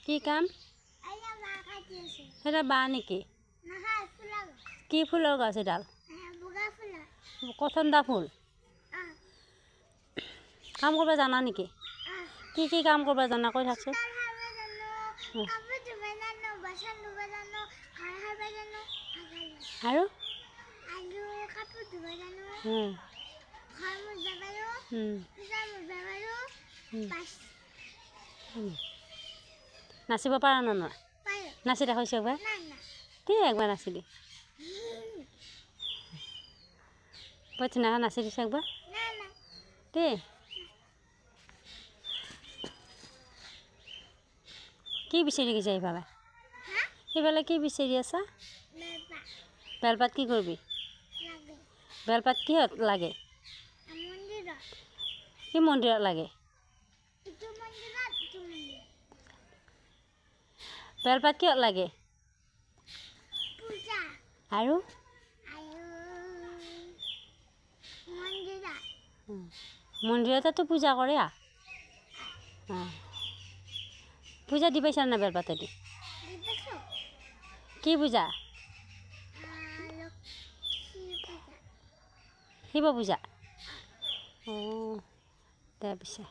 কি কাম সেটা বা নেকি কি ফুলৰ গছ এডাল কথন্দা ফুল কাম কৰিব জানা নেকি কি কাম কৰিব জানা কৈ থাকচোন আৰু নাচিব পাৰা না নহয় নাচি দেখাইছ একবাৰ দেই একবাৰ নাচি দে পচিনা নাচি দিছে একবাৰ দেই কি বিচাৰি গৈছে সেইফালে কি বিচাৰি আছা বেলপাত কি কৰিবি বেলপাত কিহত লাগে কি মন্দিৰত লাগে বেলপাত কিহত লাগে আৰু মন্দিৰতেতো পূজা কৰে পূজা দি পাইছা না বেলপাতেদি কি পূজা শিৱ পূজা অঁ তাৰ পিছে